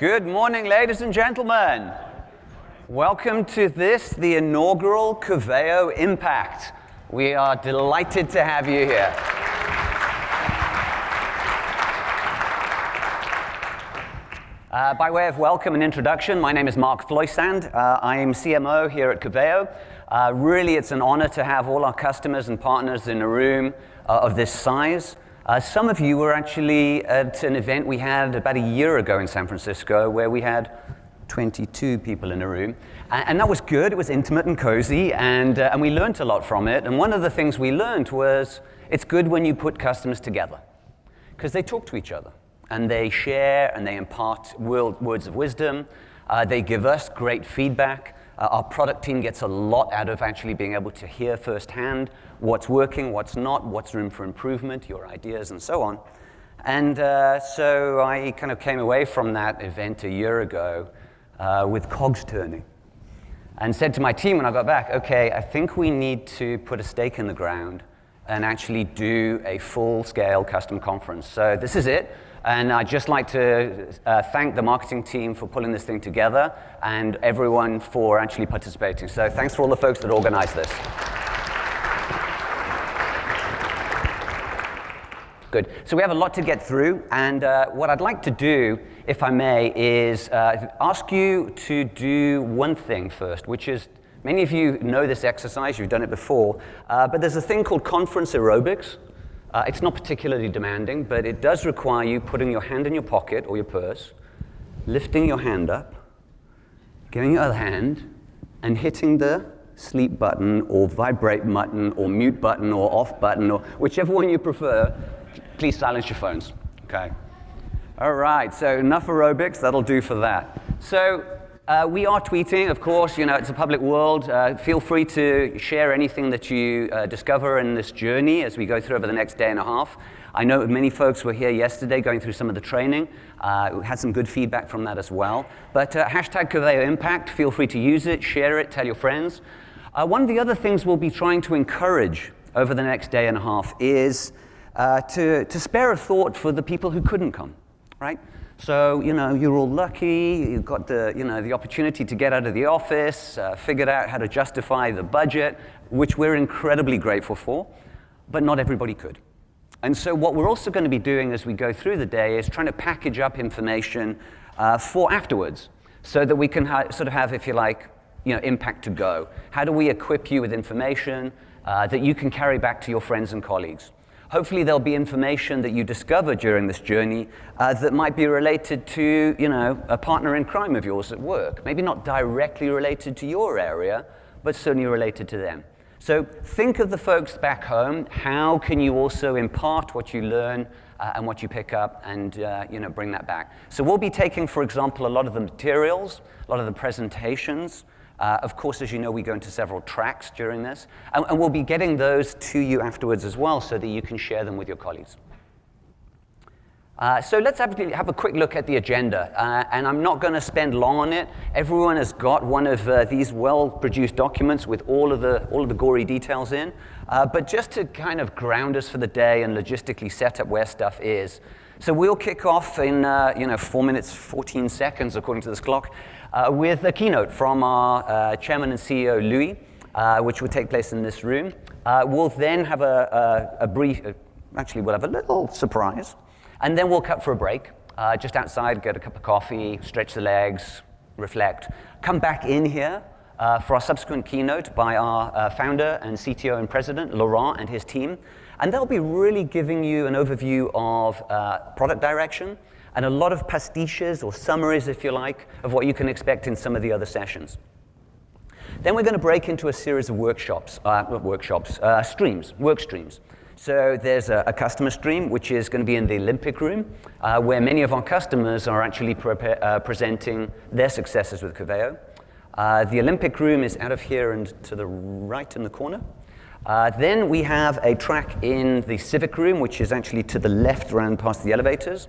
Good morning, ladies and gentlemen. Welcome to the inaugural Coveo Impact. We are delighted to have you here. By way of welcome and introduction, my name is Mark Floysand. I am CMO here at Coveo. Really, it's an honor to have all our customers and partners in a room of this size. Some of you were actually at an event we had about a year ago in San Francisco where we had 22 people in a room. And that was good. It was intimate and cozy, and we learned a lot from it. And one of the things we learned was it's good when you put customers together because they talk to each other and they share and they impart words of wisdom. They give us great feedback. Our product team gets a lot out of actually being able to hear firsthand what's working, what's not, what's room for improvement, your ideas, and so on. And so I kind of came away from that event a year ago with cogs turning and said to my team when I got back, okay, I think we need to put a stake in the ground and actually do a full-scale custom conference. So this is it. And I'd just like to thank the marketing team for pulling this thing together and everyone for actually participating. So thanks for all the folks that organized this. Good. So we have a lot to get through, and what I'd like to do, if I may, is ask you to do one thing first, which is, many of you know this exercise, you've done it before, but there's a thing called conference aerobics. It's not particularly demanding, but it does require you putting your hand in your pocket or your purse, lifting your hand up, getting your other hand, and hitting the sleep button or vibrate button or mute button or off button or whichever one you prefer. Please silence your phones, okay? All right, so enough aerobics, that'll do for that. So we are tweeting, of course, you know, it's a public world. Feel free to share anything that you discover in this journey as we go through over the next day and a half. I know many folks were here yesterday going through some of the training. We had some good feedback from that as well. But hashtag Coveo Impact, feel free to use it, share it, tell your friends. One of the other things we'll be trying to encourage over the next day and a half is to spare a thought for the people who couldn't come, right? So, you know, you're all lucky, you've got the opportunity to get out of the office, figured out how to justify the budget, which we're incredibly grateful for, but not everybody could. And so what we're also going to be doing as we go through the day is trying to package up information for afterwards so that we can sort of have, if you like, you know, impact to go. How do we equip you with information that you can carry back to your friends and colleagues? Hopefully there'll be information that you discover during this journey that might be related to, you know, a partner in crime of yours at work. Maybe not directly related to your area, but certainly related to them. So think of the folks back home. How can you also impart what you learn and what you pick up and, you know, bring that back? So we'll be taking, for example, a lot of the materials, a lot of the presentations. Of course, as you know, we go into several tracks during this, and we'll be getting those to you afterwards as well so that you can share them with your colleagues. So let's have a quick look at the agenda, and I'm not going to spend long on it. Everyone has got one of these well-produced documents with all of the gory details in, but just to kind of ground us for the day and logistically set up where stuff is. So we'll kick off in 4 minutes, 14 seconds, according to this clock, with a keynote from our chairman and CEO, Louis, which will take place in this room. We'll then have a brief, actually we'll have a little surprise, and then we'll cut for a break, just outside, get a cup of coffee, stretch the legs, reflect. Come back in here for our subsequent keynote by our founder and CTO and president, Laurent, and his team. And they'll be really giving you an overview of product direction and a lot of pastiches or summaries, if you like, of what you can expect in some of the other sessions. Then we're going to break into a series of work streams. So there's a customer stream, which is going to be in the Olympic Room, where many of our customers are actually presenting their successes with Coveo. The Olympic Room is out of here and to the right in the corner. Then we have a track in the Civic Room, which is actually to the left around past the elevators,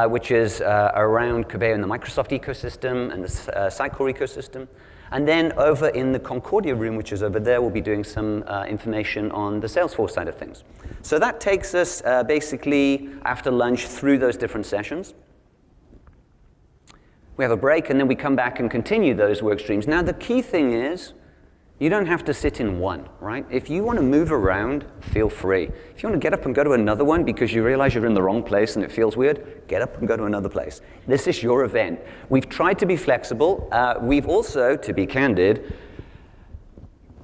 which is around Coveo and the Microsoft ecosystem and the Sitecore ecosystem. And then over in the Concordia Room, which is over there, we'll be doing some information on the Salesforce side of things. So that takes us basically after lunch through those different sessions. we have a break, and then we come back and continue those work streams. Now, the key thing is, you don't have to sit in one, right? If you want to move around, feel free. If you want to get up and go to another one because you realize you're in the wrong place and it feels weird, get up and go to another place. This is your event. We've tried to be flexible. We've also, to be candid,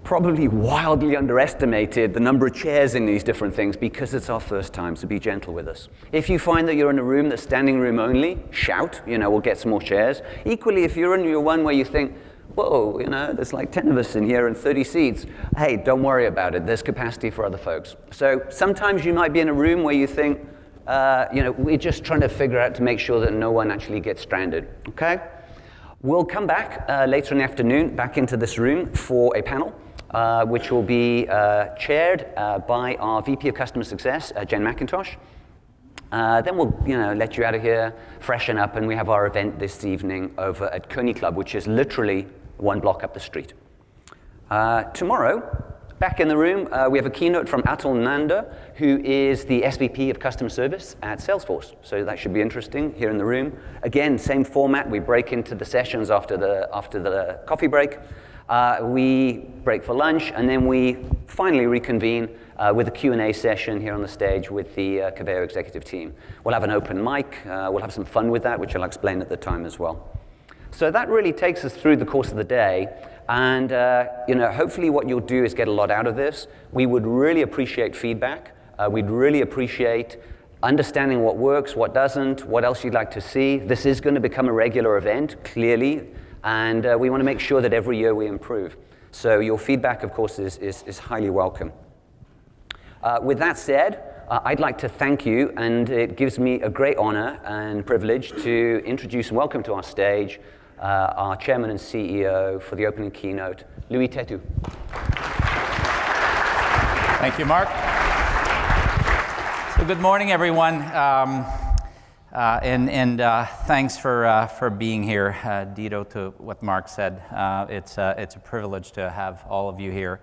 probably wildly underestimated the number of chairs in these different things because it's our first time, so be gentle with us. If you find that you're in a room that's standing room only, shout, we'll get some more chairs. Equally, if you're in your one where you think, whoa, there's like 10 of us in here and 30 seats. Hey, don't worry about it. There's capacity for other folks. So sometimes you might be in a room where you think, we're just trying to figure out to make sure that no one actually gets stranded, okay? We'll come back later in the afternoon, back into this room for a panel, which will be chaired by our VP of Customer Success, Jen McIntosh. Then we'll let you out of here, freshen up, and we have our event this evening over at Kearney Club, which is literally 1 block up the street. Tomorrow, back in the room, we have a keynote from Atul Nanda, who is the SVP of Customer Service at Salesforce. So that should be interesting here in the room. Again, same format. We break into the sessions after the coffee break. We break for lunch, and then we finally reconvene with a Q&A session here on the stage with the Coveo executive team. We'll have an open mic. We'll have some fun with that, which I'll explain at the time as well. So that really takes us through the course of the day. And hopefully what you'll do is get a lot out of this. We would really appreciate feedback. We'd really appreciate understanding what works, what doesn't, what else you'd like to see. This is going to become a regular event, clearly. And we want to make sure that every year we improve. So your feedback, of course, is highly welcome. With that said, I'd like to thank you, and it gives me a great honor and privilege to introduce and welcome to our stage our chairman and CEO for the opening keynote, Louis Tetu. Thank you, Mark. So good morning, everyone. Thanks for being here. Ditto to what Mark said. It's a privilege to have all of you here,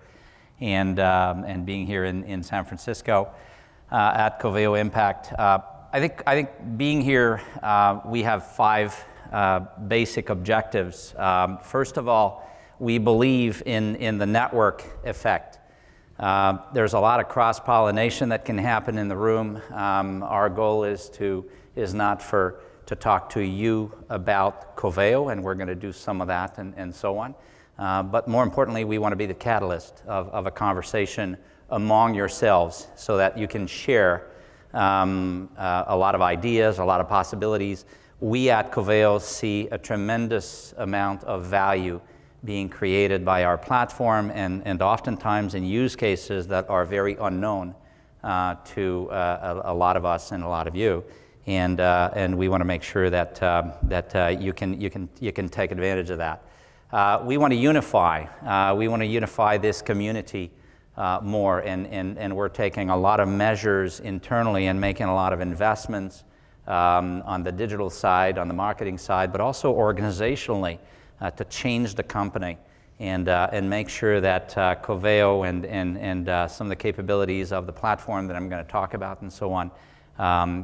and being here in San Francisco at Coveo Impact. I think being here, we have 5 basic objectives. First of all, we believe in the network effect. There's a lot of cross-pollination that can happen in the room. Our goal is not to talk to you about Coveo, and we're going to do some of that and so on. But more importantly, we want to be the catalyst of a conversation among yourselves so that you can share a lot of ideas, a lot of possibilities. We at Coveo see a tremendous amount of value being created by our platform, and oftentimes in use cases that are very unknown to a lot of us and a lot of you. And we want to make sure that you can take advantage of that. We want to unify. We want to unify this community more, and we're taking a lot of measures internally and making a lot of investments on the digital side, on the marketing side, but also organizationally to change the company and make sure that Coveo and some of the capabilities of the platform that I'm going to talk about and so on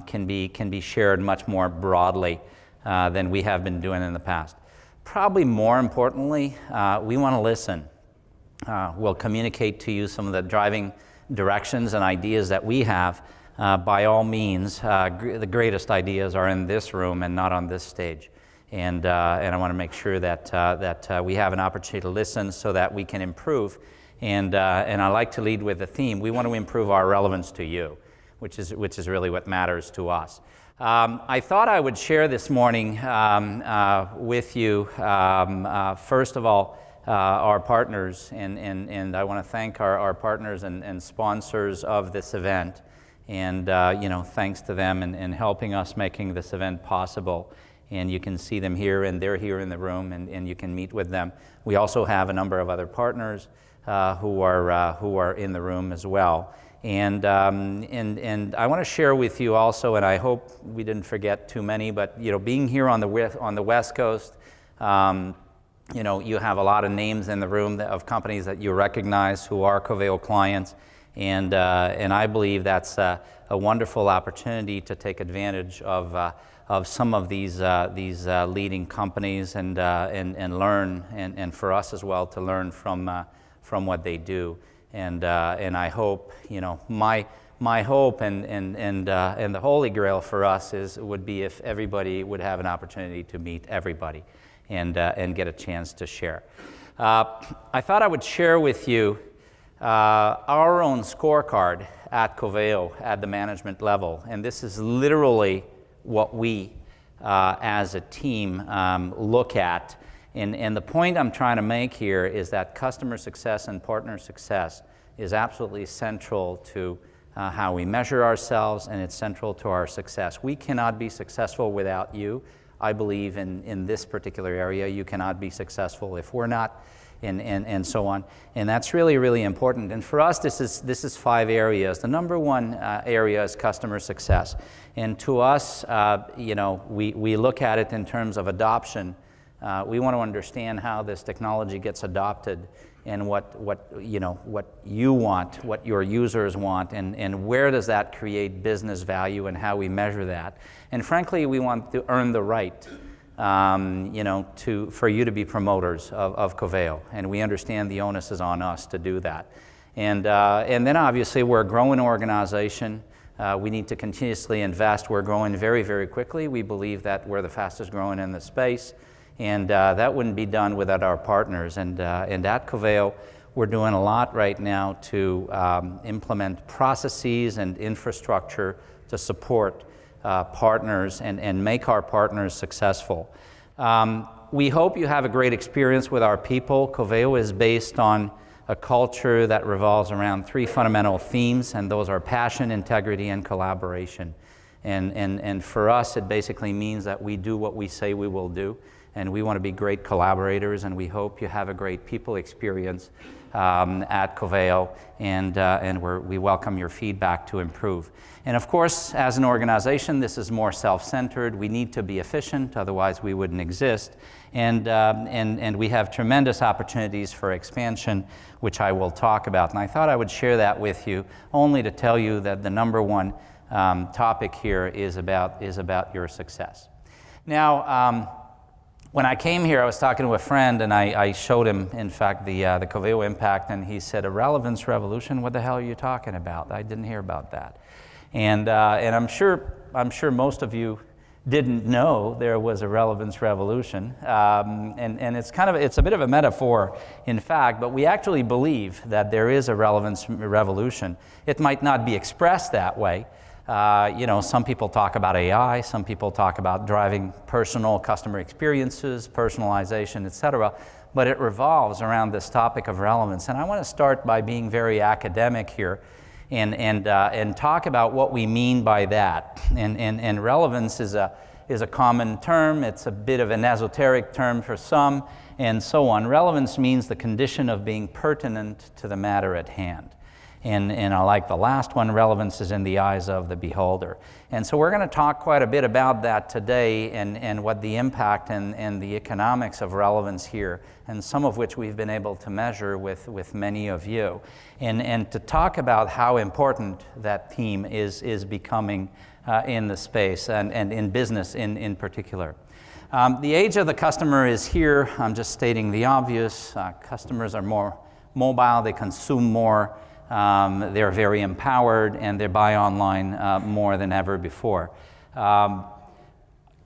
can be shared much more broadly than we have been doing in the past. Probably more importantly, we want to listen. We'll communicate to you some of the driving directions and ideas that we have. By all means, the greatest ideas are in this room and not on this stage. And I want to make sure that we have an opportunity to listen so that we can improve. And I like to lead with the theme. We want to improve our relevance to you, which is really what matters to us. I thought I would share this morning with you, first of all, our partners, and I want to thank our partners and sponsors of this event. And thanks to them in helping us making this event possible. And you can see them here, and they're here in the room, and you can meet with them. We also have a number of other partners who are in the room as well. And I want to share with you also, and I hope we didn't forget too many, but being here on the West Coast, you have a lot of names in the room of companies that you recognize who are Coveo clients. And I believe that's a wonderful opportunity to take advantage of some of these leading companies and learn, and for us as well to learn from what they do. And I hope, my hope and the holy grail for us would be if everybody would have an opportunity to meet everybody and get a chance to share. I thought I would share with you our own scorecard at Coveo at the management level, and this is literally what we as a team look at. And the point I'm trying to make here is that customer success and partner success is absolutely central to how we measure ourselves, and it's central to our success. We cannot be successful without you. I believe in this particular area, you cannot be successful if we're not, and so on. And that's really, really important. And for us, this is 5 areas. The number one area is customer success. And to us, we look at it in terms of adoption. We want to understand how this technology gets adopted and what you want, what your users want, and where does that create business value and how we measure that. And frankly, we want to earn the right for you to be promoters of Coveo, and we understand the onus is on us to do that. And then obviously we're a growing organization. We need to continuously invest. We're growing very, very quickly. We believe that we're the fastest growing in the space, and that wouldn't be done without our partners. And at Coveo, we're doing a lot right now to implement processes and infrastructure to support partners and make our partners successful. We hope you have a great experience with our people. Coveo is based on a culture that revolves around 3 fundamental themes, and those are passion, integrity, and collaboration. And for us, it basically means that we do what we say we will do, and we want to be great collaborators, and we hope you have a great people experience at Coveo, and we welcome your feedback to improve. And of course, as an organization, this is more self-centered. We need to be efficient, otherwise we wouldn't exist. And we have tremendous opportunities for expansion, which I will talk about. And I thought I would share that with you, only to tell you that the number one topic here is about your success. Now, when I came here, I was talking to a friend, and I showed him, in fact, the Coveo impact, and he said, "A relevance revolution? What the hell are you talking about? I didn't hear about that." And I'm sure most of you didn't know there was a relevance revolution, and it's a bit of a metaphor, in fact, but we actually believe that there is a relevance revolution. It might not be expressed that way. Some people talk about AI, some people talk about driving personal customer experiences, personalization, etc., but it revolves around this topic of relevance. And I want to start by being very academic here and talk about what we mean by that. And relevance is a common term. It's a bit of an esoteric term for some, and so on. Relevance means the condition of being pertinent to the matter at hand. And I like the last one, relevance is in the eyes of the beholder. And so we're going to talk quite a bit about that today, and what the impact and the economics of relevance here, and some of which we've been able to measure with many of you. And to talk about how important that theme is becoming in the space and in business in particular. The age of the customer is here. I'm just stating the obvious. Customers are more mobile, they consume more. They're very empowered, and they buy online more than ever before.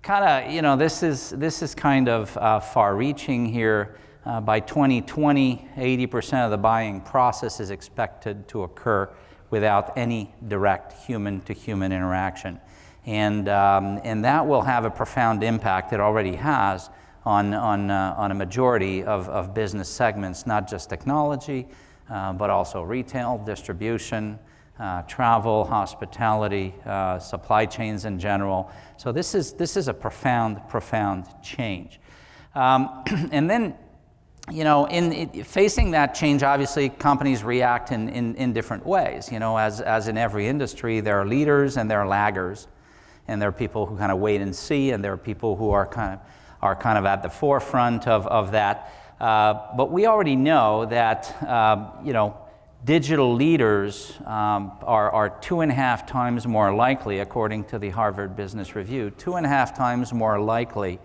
This is kind of far-reaching here. By 2020, 80% of the buying process is expected to occur without any direct human-to-human interaction, and that will have a profound impact. It already has on a majority of business segments, not just technology, but also retail, distribution, travel, hospitality, supply chains in general. So this is a profound change. And then, facing that change, obviously companies react in different ways. As in every industry, there are leaders and there are laggers, and there are people who kind of wait and see, and there are people who are kind of at the forefront of that. But we already know that digital leaders are 2.5 times more likely, according to the Harvard Business Review, 2.5 times more likely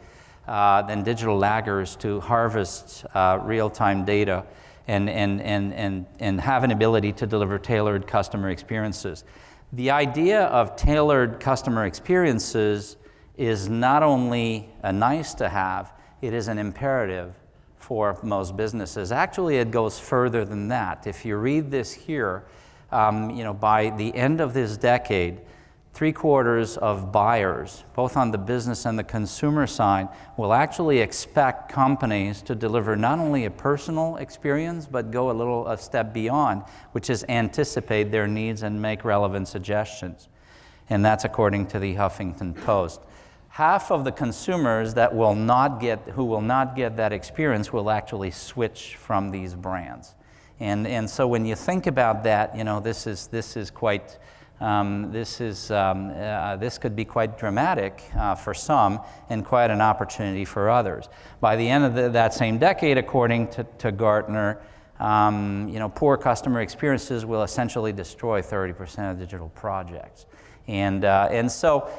than digital laggers to harvest real-time data and have an ability to deliver tailored customer experiences. The idea of tailored customer experiences is not only a nice to have, it is an imperative for most businesses. Actually, it goes further than that. If you read this here, by the end of this decade, 3/4 of buyers, both on the business and the consumer side, will actually expect companies to deliver not only a personal experience, but go a step beyond, which is anticipate their needs and make relevant suggestions. And that's according to the Huffington Post. Half of the consumers who will not get that experience will actually switch from these brands. And so when you think about that, this could be quite dramatic for some and quite an opportunity for others. By the end of that same decade, according to Gartner, poor customer experiences will essentially destroy 30% of digital projects. And so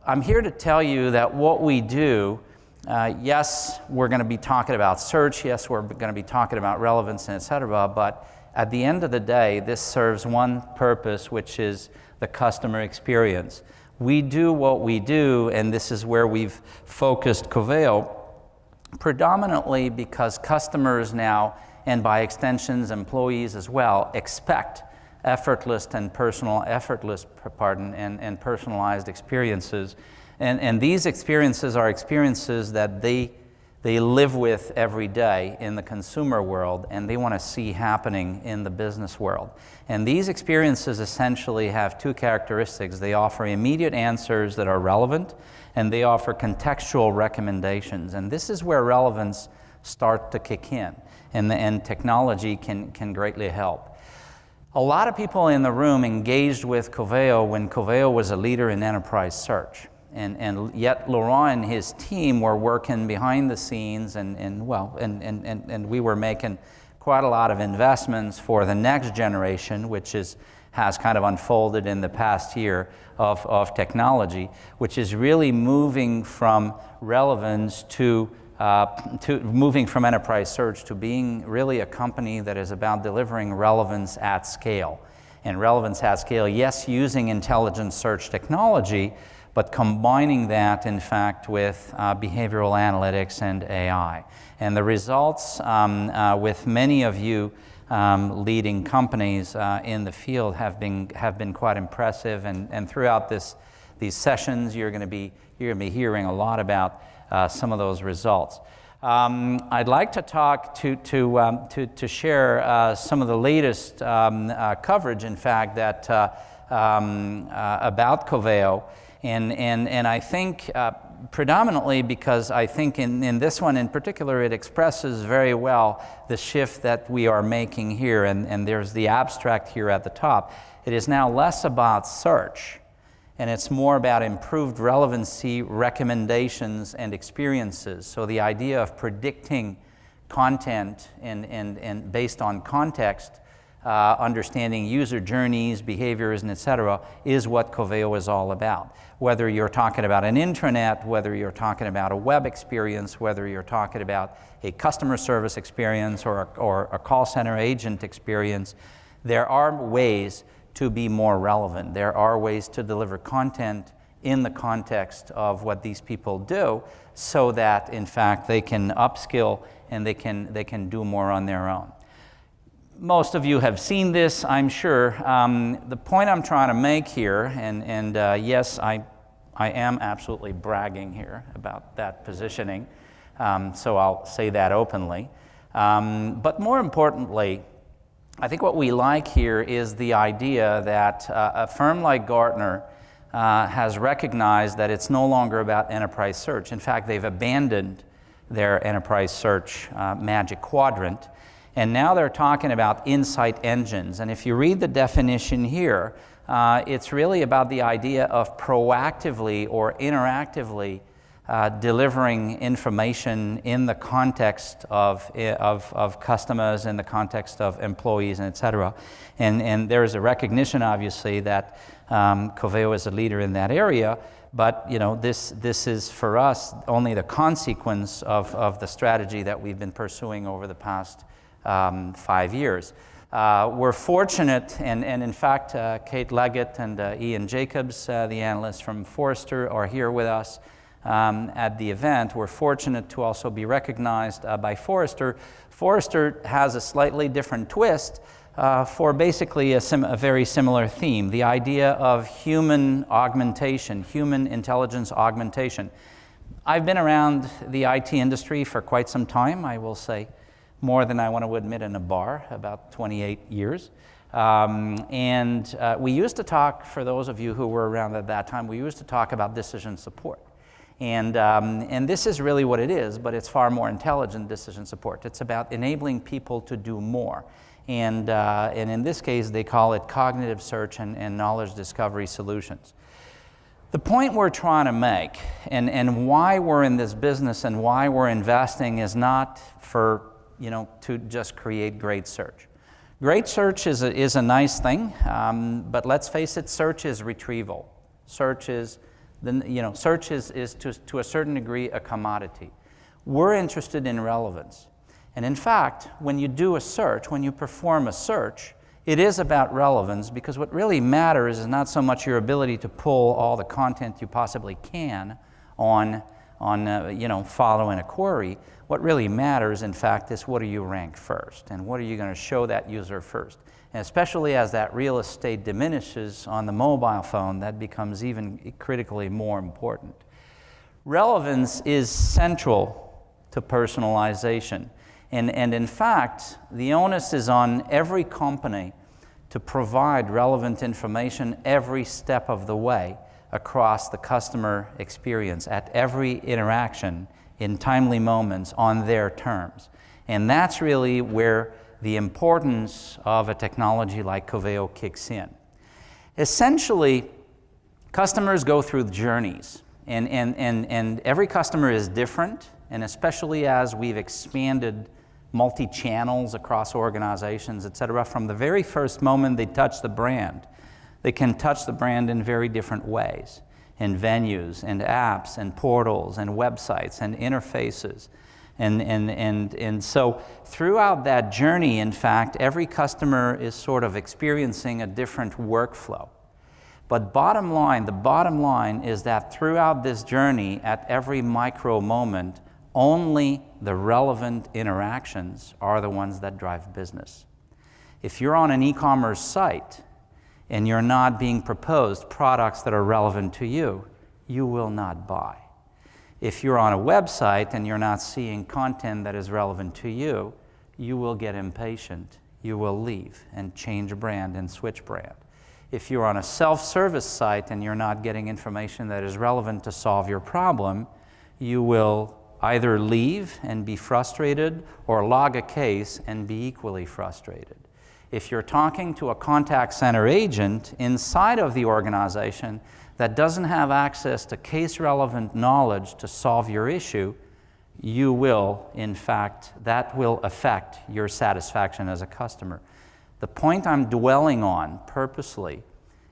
I'm here to tell you that what we do, yes, we're going to be talking about search, yes, we're going to be talking about relevance, and et cetera, but at the end of the day, this serves one purpose, which is the customer experience. We do what we do, and this is where we've focused Coveo, predominantly because customers now, and by extensions, employees as well, expect effortless and personalized experiences. And these experiences are experiences that they live with every day in the consumer world, and they want to see happening in the business world. And these experiences essentially have two characteristics. They offer immediate answers that are relevant, and they offer contextual recommendations. And this is where relevance starts to kick in, and technology can greatly help. A lot of people in the room engaged with Coveo when Coveo was a leader in enterprise search. And yet Laurent and his team were working behind the scenes and we were making quite a lot of investments for the next generation, which has kind of unfolded in the past year of technology, which is really moving from relevance to moving from enterprise search to being really a company that is about delivering relevance at scale. And relevance at scale, yes, using intelligent search technology, but combining that, in fact, with behavioral analytics and AI. And the results with many of you leading companies in the field have been quite impressive. And throughout these sessions, you're going to be hearing a lot about some of those results. I'd like to talk to share some of the latest coverage, in fact, that about Coveo, and I think predominantly because I think in this one in particular it expresses very well the shift that we are making here, and there's the abstract here at the top. It is now less about search, and it's more about improved relevancy, recommendations, and experiences. So the idea of predicting content and based on context, understanding user journeys, behaviors, and et cetera, is what Coveo is all about. Whether you're talking about an intranet, whether you're talking about a web experience, whether you're talking about a customer service experience or a call center agent experience, there are ways to be more relevant. There are ways to deliver content in the context of what these people do so that, in fact, they can upskill and they can do more on their own. Most of you have seen this, I'm sure. The point I'm trying to make here, and yes, I am absolutely bragging here about that positioning, so I'll say that openly. But more importantly, I think what we like here is the idea that a firm like Gartner has recognized that it's no longer about enterprise search. In fact, they've abandoned their enterprise search magic quadrant, and now they're talking about insight engines. And if you read the definition here, it's really about the idea of proactively or interactively delivering information in the context of customers, in the context of employees, and et cetera. And there is a recognition, obviously, that Coveo is a leader in that area, but this is for us only the consequence of the strategy that we've been pursuing over the past 5 years. We're fortunate, and in fact, Kate Leggett and Ian Jacobs, the analysts from Forrester, are here with us at the event. We're fortunate to also be recognized by Forrester. Forrester has a slightly different twist for basically a very similar theme, the idea of human augmentation, human intelligence augmentation. I've been around the IT industry for quite some time, I will say more than I want to admit in a bar, about 28 years. We used to talk, for those of you who were around at that time, we used to talk about decision support. And this is really what it is, but it's far more intelligent decision support. It's about enabling people to do more. And in this case, they call it cognitive search and knowledge discovery solutions. The point we're trying to make, and why we're in this business and why we're investing, is not for to just create great search. Great search is a nice thing, but let's face it, search is retrieval. Search is to a certain degree a commodity. We're interested in relevance. And in fact, when you do a search, when you perform a search, it is about relevance, because what really matters is not so much your ability to pull all the content you possibly can on following a query. What really matters, in fact, is what do you rank first, and what are you going to show that user first. And especially as that real estate diminishes on the mobile phone, that becomes even critically more important. Relevance is central to personalization. And in fact, the onus is on every company to provide relevant information every step of the way across the customer experience, at every interaction, in timely moments, on their terms. And that's really where the importance of a technology like Coveo kicks in. Essentially, customers go through journeys, and every customer is different, and especially as we've expanded multi-channels across organizations, et cetera, from the very first moment they touch the brand, they can touch the brand in very different ways, in venues, and apps, and portals, and websites, and interfaces. And so throughout that journey, in fact, every customer is sort of experiencing a different workflow. But the bottom line is that throughout this journey, at every micro moment, only the relevant interactions are the ones that drive business. If you're on an e-commerce site and you're not being proposed products that are relevant to you, you will not buy. If you're on a website and you're not seeing content that is relevant to you, you will get impatient. You will leave and change brand and switch brand. If you're on a self-service site and you're not getting information that is relevant to solve your problem, you will either leave and be frustrated or log a case and be equally frustrated. If you're talking to a contact center agent inside of the organization that doesn't have access to case-relevant knowledge to solve your issue, you will, in fact, that will affect your satisfaction as a customer. The point I'm dwelling on purposely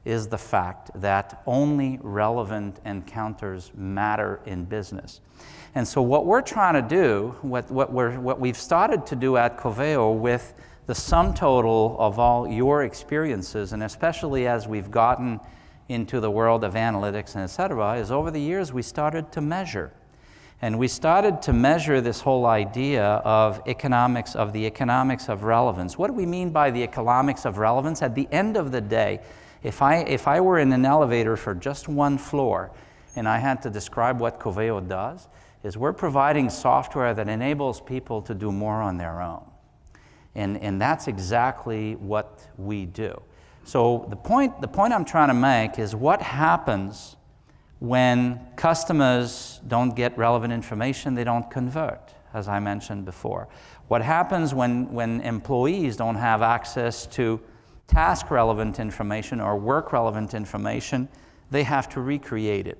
is the fact that only relevant encounters matter in business. And so what we're trying to do, what we've started to do at Coveo with the sum total of all your experiences, and especially as we've gotten into the world of analytics and et cetera, is over the years we started to measure. And we started to measure this whole idea of the economics of relevance. What do we mean by the economics of relevance? At the end of the day, if I were in an elevator for just one floor and I had to describe what Coveo does, is we're providing software that enables people to do more on their own. And that's exactly what we do. So the point I'm trying to make is what happens when customers don't get relevant information, they don't convert, as I mentioned before. What happens when employees don't have access to task-relevant information or work-relevant information, they have to recreate it.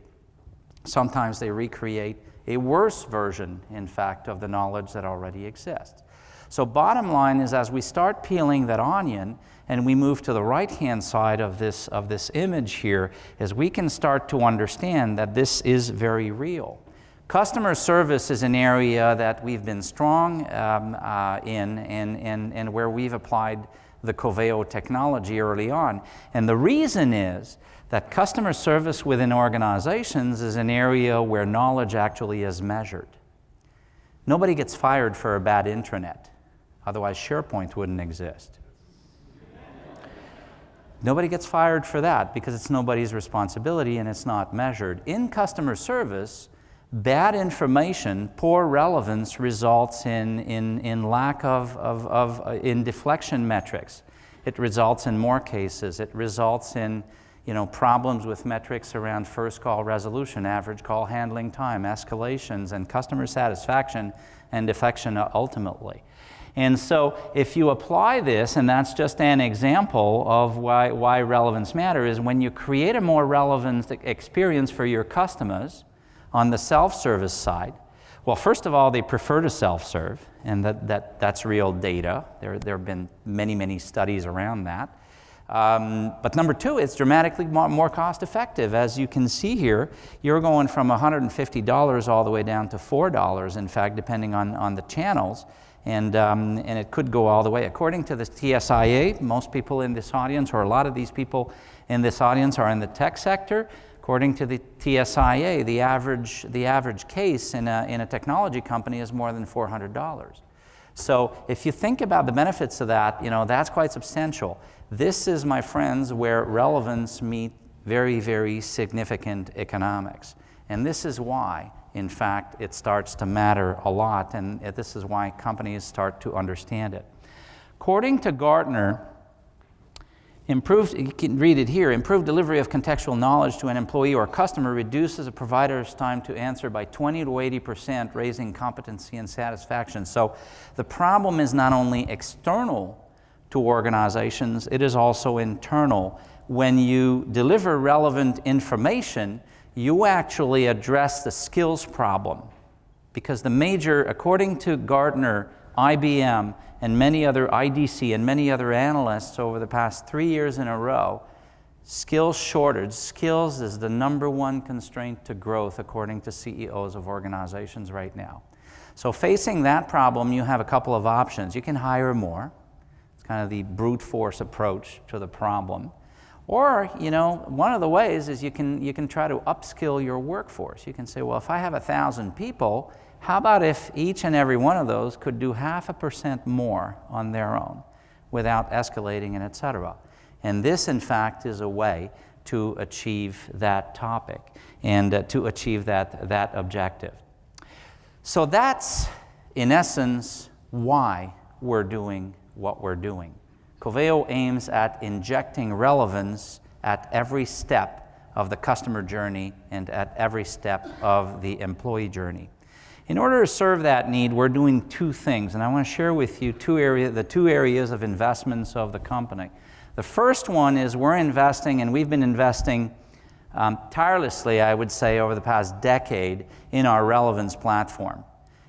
Sometimes they recreate a worse version, in fact, of the knowledge that already exists. So bottom line is, as we start peeling that onion and we move to the right-hand side of this image here, is we can start to understand that this is very real. Customer service is an area that we've been strong in and where we've applied the Coveo technology early on. And the reason is that customer service within organizations is an area where knowledge actually is measured. Nobody gets fired for a bad intranet. Otherwise, SharePoint wouldn't exist. Nobody gets fired for that because it's nobody's responsibility and it's not measured. In customer service, bad information, poor relevance results in lack in deflection metrics. It results in more cases. It results in problems with metrics around first call resolution, average call handling time, escalations, and customer satisfaction and defection ultimately. And so if you apply this, and that's just an example of why relevance matters, is when you create a more relevant experience for your customers on the self-service side, well, first of all, they prefer to self-serve, and that's real data. There have been many, many studies around that. But number two, it's dramatically more cost-effective. As you can see here, you're going from $150 all the way down to $4, in fact, depending on the channels. And it could go all the way. According to the TSIA, most people in this audience, or a lot of these people in this audience, are in the tech sector. According to the TSIA, the average case in a technology company is more than $400. So if you think about the benefits of that, that's quite substantial. This is, my friends, where relevance meets very, very significant economics. And this is why, in fact, it starts to matter a lot, and this is why companies start to understand it. According to Gartner, you can read it here, improved delivery of contextual knowledge to an employee or customer reduces a provider's time to answer by 20 to 80%, raising competency and satisfaction. So the problem is not only external to organizations, it is also internal. When you deliver relevant information, you actually address the skills problem. Because according to Gartner, IBM, and many other IDC and many other analysts over the past 3 years in a row, skills shortage. Skills is the #1 constraint to growth according to CEOs of organizations right now. So facing that problem, you have a couple of options. You can hire more. It's kind of the brute force approach to the problem. Or, one of the ways is you can try to upskill your workforce. You can say, well, if I have 1,000 people, how about if each and every one of those could do 0.5% more on their own without escalating and et cetera? And this, in fact, is a way to achieve that topic and to achieve that objective. So that's, in essence, why we're doing what we're doing. Coveo aims at injecting relevance at every step of the customer journey and at every step of the employee journey. In order to serve that need, we're doing two things, and I want to share with you the two areas of investments of the company. The first one is we're investing, and we've been investing tirelessly, I would say, over the past decade in our relevance platform.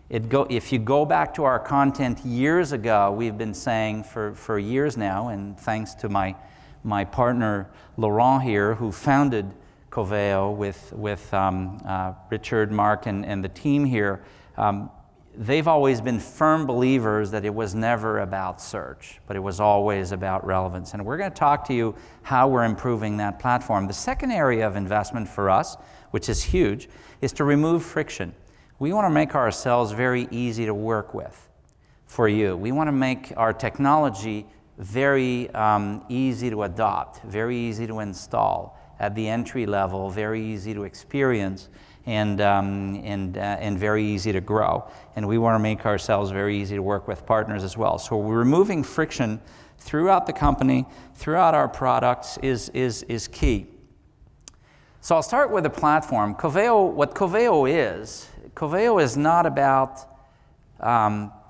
If you go back to our content years ago, we've been saying for years now, and thanks to my partner Laurent here, who founded Coveo with Richard, Mark, and the team here, they've always been firm believers that it was never about search, but it was always about relevance. And we're going to talk to you how we're improving that platform. The second area of investment for us, which is huge, is to remove friction. We want to make ourselves very easy to work with for you. We want to make our technology very easy to adopt, very easy to install at the entry level, very easy to experience, and very easy to grow. And we want to make ourselves very easy to work with partners as well. So we're removing friction throughout the company, throughout our products is key. So I'll start with the platform. What Coveo is not about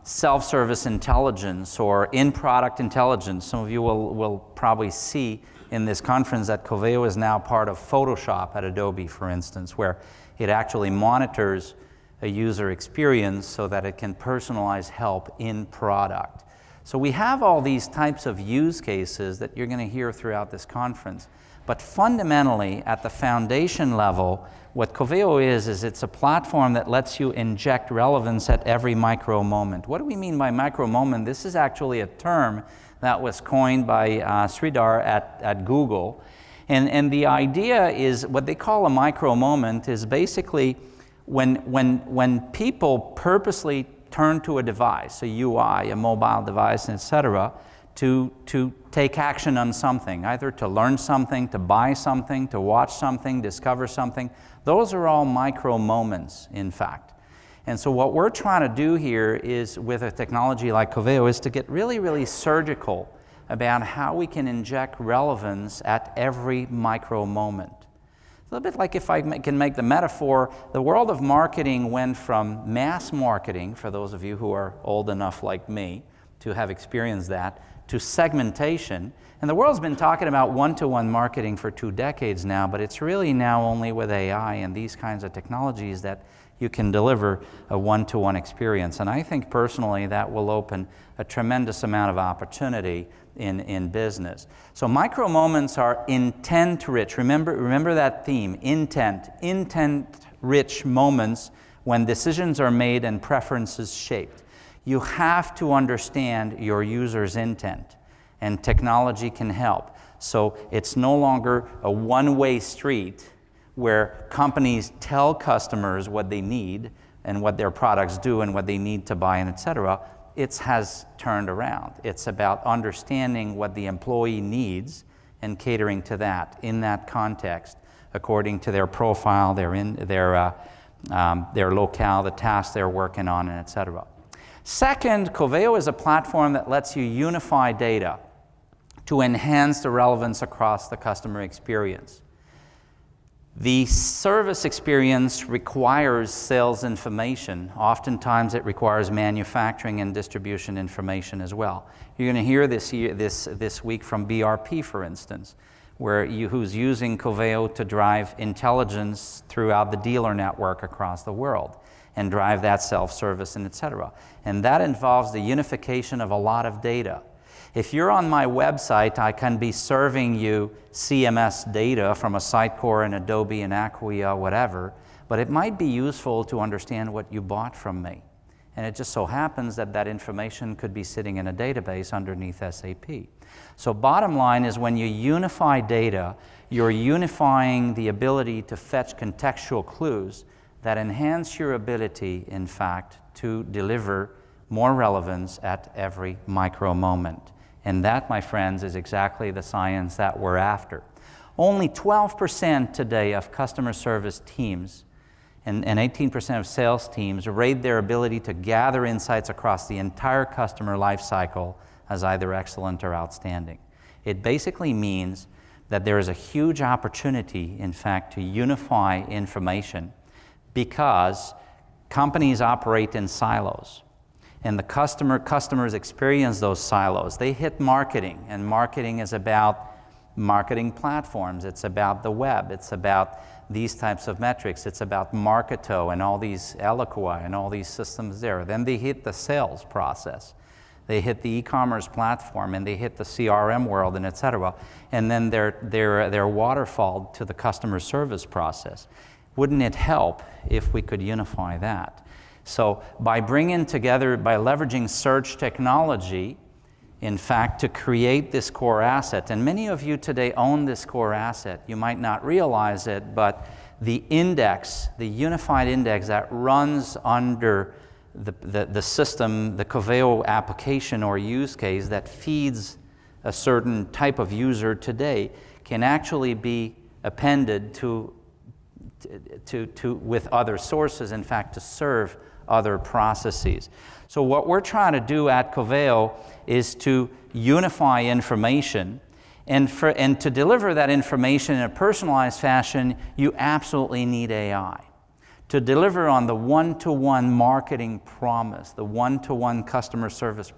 self-service intelligence or in-product intelligence. Some of you will probably see in this conference that Coveo is now part of Photoshop at Adobe, for instance, where It actually monitors a user experience so that it can personalize help in product. So we have all these types of use cases that you're going to hear throughout this conference. But fundamentally, at the foundation level, what Coveo is it's a platform that lets you inject relevance at every micro moment. What do we mean by micro moment? This is actually a term that was coined by Sridhar at Google. And the idea is what they call a micro moment is basically when people purposely turn to a device, a UI, a mobile device, etc., to take action on something, either to learn something, to buy something, to watch something, discover something. Those are all micro moments, in fact. And so what we're trying to do here is, with a technology like Coveo, is to get really, really surgical about how we can inject relevance at every micro moment. A little bit like, if I can make the metaphor, the world of marketing went from mass marketing, for those of you who are old enough like me to have experienced that, to segmentation. And the world's been talking about one-to-one marketing for 2 decades now, but it's really now only with AI and these kinds of technologies that you can deliver a one-to-one experience. And I think personally that will open a tremendous amount of opportunity in business. So micro moments are intent-rich. Remember that theme, intent-rich moments when decisions are made and preferences shaped. You have to understand your user's intent, and technology can help. So it's no longer a one-way street where companies tell customers what they need and what their products do and what they need to buy and etc. It has turned around. It's about understanding what the employee needs and catering to that in that context according to their profile, their locale, the tasks they're working on, and etc. Second, Coveo is a platform that lets you unify data to enhance the relevance across the customer experience. The service experience requires sales information. Oftentimes it requires manufacturing and distribution information as well. You're going to hear this week from BRP, for instance, who's using Coveo to drive intelligence throughout the dealer network across the world and drive that self-service and etc. And that involves the unification of a lot of data. If you're on my website, I can be serving you CMS data from a Sitecore and Adobe and Acquia, whatever, but it might be useful to understand what you bought from me. And it just so happens that that information could be sitting in a database underneath SAP. So bottom line is, when you unify data, you're unifying the ability to fetch contextual clues that enhance your ability, in fact, to deliver more relevance at every micro moment. And that, my friends, is exactly the science that we're after. Only 12% today of customer service teams and 18% of sales teams rate their ability to gather insights across the entire customer life cycle as either excellent or outstanding. It basically means that there is a huge opportunity, in fact, to unify information, because companies operate in silos. And the customers experience those silos. They hit marketing, and marketing is about marketing platforms. It's about the web. It's about these types of metrics. It's about Marketo and all these Eloqua and all these systems there. Then they hit the sales process. They hit the e-commerce platform, and they hit the CRM world, and etc. And then they're waterfalled to the customer service process. Wouldn't it help if we could unify that? So by leveraging search technology, in fact, to create this core asset, and many of you today own this core asset. You might not realize it, but the index, the unified index that runs under the system, the Coveo application or use case that feeds a certain type of user today, can actually be appended with other sources, in fact, to serve other processes. So what we're trying to do at Coveo is to unify information, and to deliver that information in a personalized fashion, you absolutely need AI. To deliver on the one-to-one marketing promise, the one-to-one customer service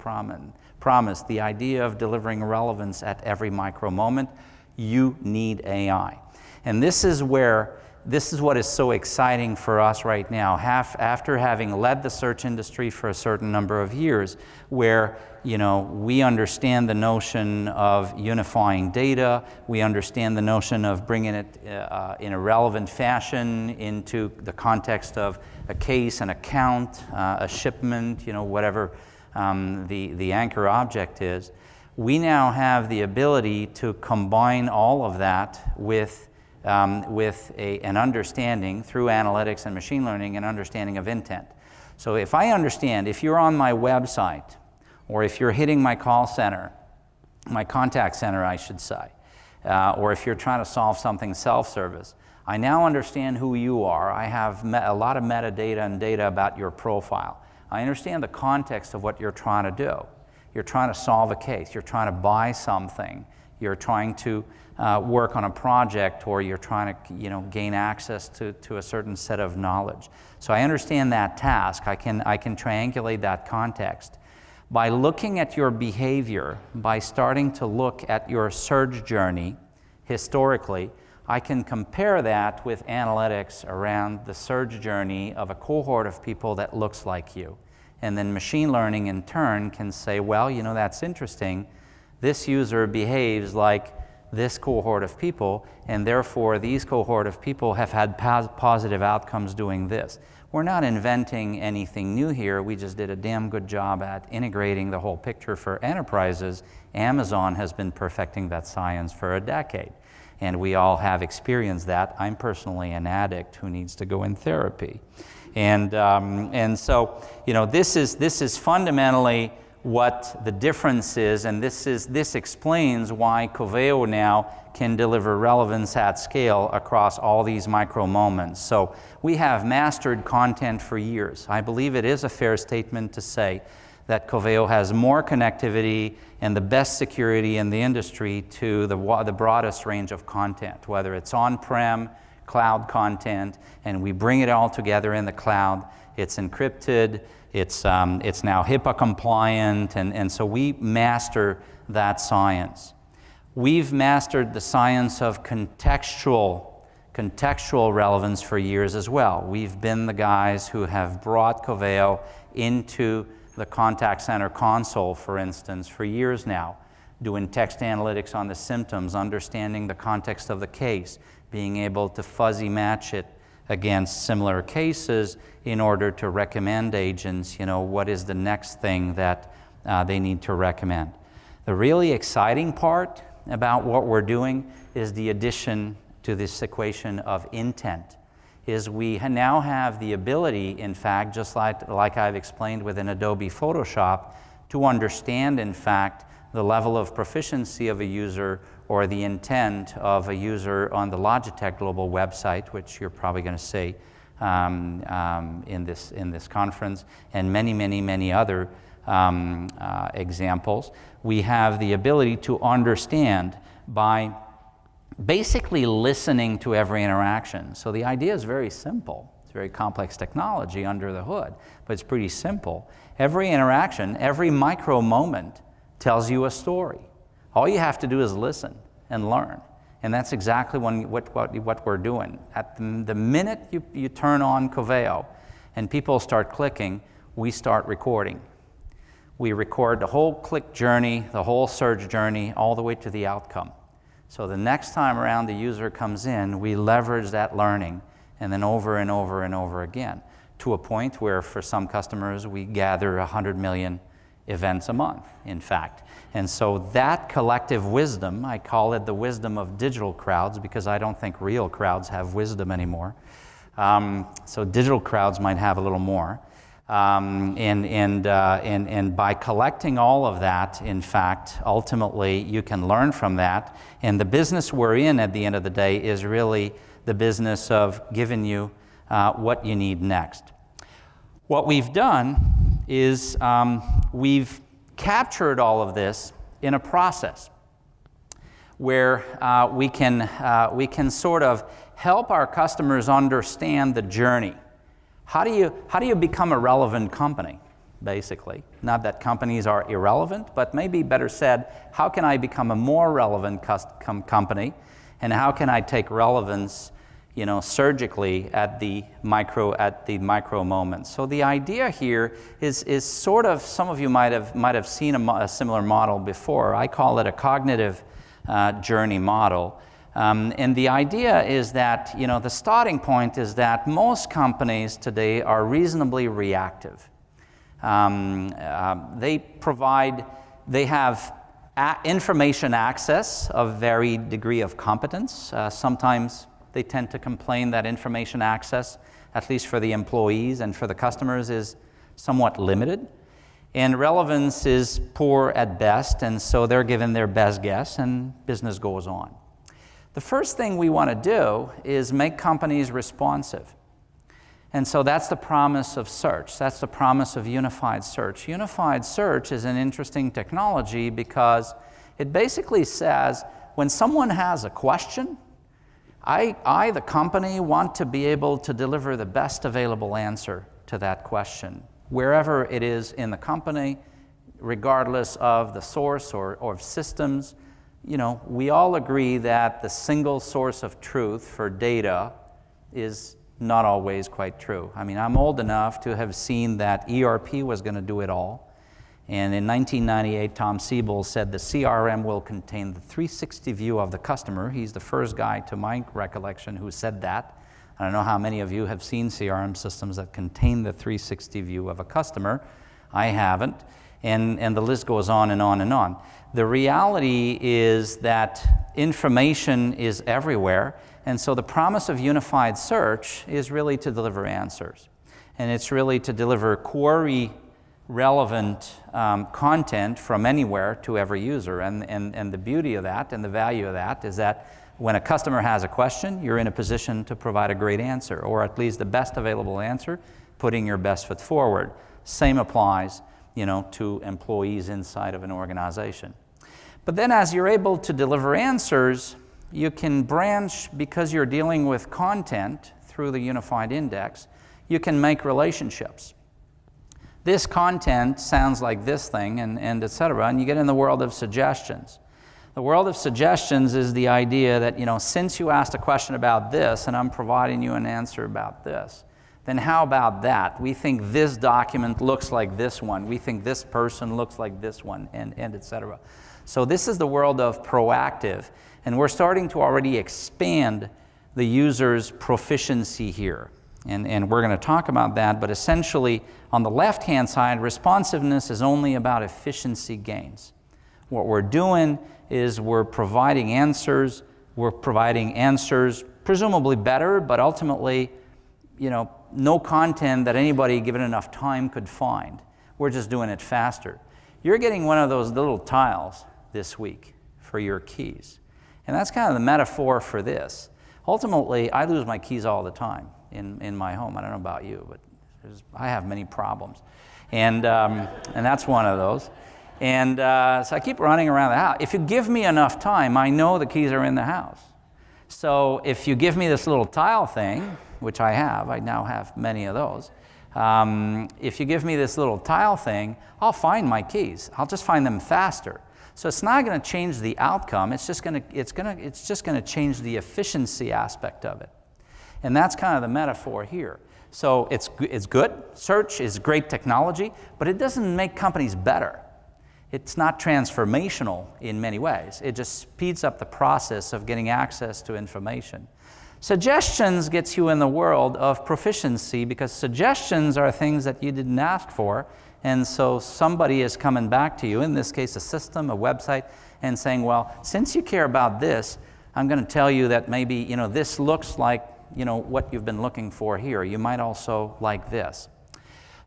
promise, the idea of delivering relevance at every micro moment, you need AI. And this is where this is what is so exciting for us right now. After having led the search industry for a certain number of years, where we understand the notion of unifying data, we understand the notion of bringing it in a relevant fashion into the context of a case, an account, a shipment, whatever the anchor object is. We now have the ability to combine all of that with an understanding through analytics and machine learning, an understanding of intent. So if I understand, if you're on my website, or if you're hitting my call center, my contact center, I should say, or if you're trying to solve something self-service, I now understand who you are. I have a lot of metadata and data about your profile. I understand the context of what you're trying to do. You're trying to solve a case. You're trying to buy something. You're trying to work on a project, or you're trying to gain access to a certain set of knowledge. So I understand that task. I can triangulate that context. By looking at your behavior, by starting to look at your search journey historically, I can compare that with analytics around the search journey of a cohort of people that looks like you. And then machine learning in turn can say, well, that's interesting. This user behaves like this cohort of people, and therefore these cohort of people have had positive outcomes doing this. We're not inventing anything new here. We just did a damn good job at integrating the whole picture for enterprises. Amazon has been perfecting that science for a decade, and we all have experienced that. I'm personally an addict who needs to go in therapy. And so, this is fundamentally what the difference is, and this explains why Coveo now can deliver relevance at scale across all these micro moments. So we have mastered content for years. I believe it is a fair statement to say that Coveo has more connectivity and the best security in the industry to the broadest range of content, whether it's on-prem, cloud content, and we bring it all together in the cloud. It's encrypted, it's now HIPAA compliant, and so we master that science. We've mastered the science of contextual relevance for years as well. We've been the guys who have brought Coveo into the contact center console, for instance, for years now, doing text analytics on the symptoms, understanding the context of the case, being able to fuzzy match it against similar cases in order to recommend agents, what is the next thing that they need to recommend. The really exciting part about what we're doing is the addition to this equation of intent. Is we now have the ability, in fact, just like I've explained within Adobe Photoshop, to understand, in fact, the level of proficiency of a user or the intent of a user on the Logitech global website, which you're probably going to see in this conference, and many other examples. We have the ability to understand by basically listening to every interaction. So the idea is very simple. It's very complex technology under the hood, but it's pretty simple. Every interaction, every micro moment tells you a story. All you have to do is listen and learn. And that's exactly what we're doing. At the minute you turn on Coveo and people start clicking, we start recording. We record the whole click journey, the whole search journey, all the way to the outcome. So the next time around the user comes in, we leverage that learning, and then over and over and over again, to a point where for some customers we gather 100 million events a month, in fact. And so that collective wisdom, I call it the wisdom of digital crowds, because I don't think real crowds have wisdom anymore. So digital crowds might have a little more. And by collecting all of that, in fact, ultimately you can learn from that. And the business we're in at the end of the day is really the business of giving you what you need next. What we've done is we've captured all of this in a process where we can sort of help our customers understand the journey. How do you become a relevant company, basically? Not that companies are irrelevant, but maybe better said, how can I become a more relevant company, and how can I take relevance surgically at the micro moment. So the idea here is sort of, some of you might have seen a similar model before. I call it a cognitive journey model. And the idea is that, the starting point is that most companies today are reasonably reactive. They have information access of varied degree of competence. Sometimes they tend to complain that information access, at least for the employees and for the customers, is somewhat limited. And relevance is poor at best, and so they're given their best guess, and business goes on. The first thing we want to do is make companies responsive. And so that's the promise of search. That's the promise of unified search. Unified search is an interesting technology because it basically says, when someone has a question, I, the company, want to be able to deliver the best available answer to that question, wherever it is in the company, regardless of the source or systems. We all agree that the single source of truth for data is not always quite true. I mean, I'm old enough to have seen that ERP was going to do it all. And in 1998, Tom Siebel said the CRM will contain the 360 view of the customer. He's the first guy, to my recollection, who said that. I don't know how many of you have seen CRM systems that contain the 360 view of a customer. I haven't. And the list goes on and on and on. The reality is that information is everywhere. And so the promise of unified search is really to deliver answers. And it's really to deliver query-relevant content from anywhere to every user. And the beauty of that and the value of that is that when a customer has a question, you're in a position to provide a great answer, or at least the best available answer, putting your best foot forward. Same applies, to employees inside of an organization. But then as you're able to deliver answers, you can branch, because you're dealing with content through the unified index, you can make relationships. This content sounds like this thing, and et cetera, and you get in the world of suggestions. The world of suggestions is the idea that, since you asked a question about this, and I'm providing you an answer about this, then how about that? We think this document looks like this one. We think this person looks like this one, and et cetera. So this is the world of proactive, and we're starting to already expand the user's proficiency here. And we're going to talk about that, but essentially, on the left-hand side, responsiveness is only about efficiency gains. What we're doing is we're providing answers presumably better, but ultimately, no content that anybody given enough time could find. We're just doing it faster. You're getting one of those little tiles this week for your keys. And that's kind of the metaphor for this. Ultimately, I lose my keys all the time in my home. I don't know about you, but I have many problems. And that's one of those. And so I keep running around the house. If you give me enough time, I know the keys are in the house. So if you give me this little tile thing, which I now have many of those, if you give me this little tile thing, I'll find my keys. I'll just find them faster. So it's not going to change the outcome. It's just going to change the efficiency aspect of it. And that's kind of the metaphor here. So it's good. Search is great technology, but it doesn't make companies better. It's not transformational in many ways. It just speeds up the process of getting access to information. Suggestions gets you in the world of proficiency, because suggestions are things that you didn't ask for, and so somebody is coming back to you, in this case a system, a website, and saying, well, since you care about this, I'm going to tell you that maybe this looks like what you've been looking for here. You might also like this.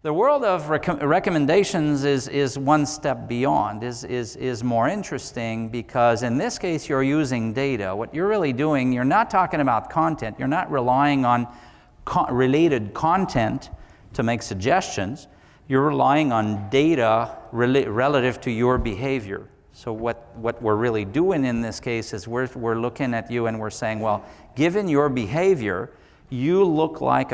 The world of recommendations is one step beyond, is more interesting, because in this case you're using data. What you're really doing, you're not talking about content, you're not relying on related content to make suggestions, you're relying on data relative to your behavior. So what we're really doing in this case is we're looking at you and we're saying, well, given your behavior, you look like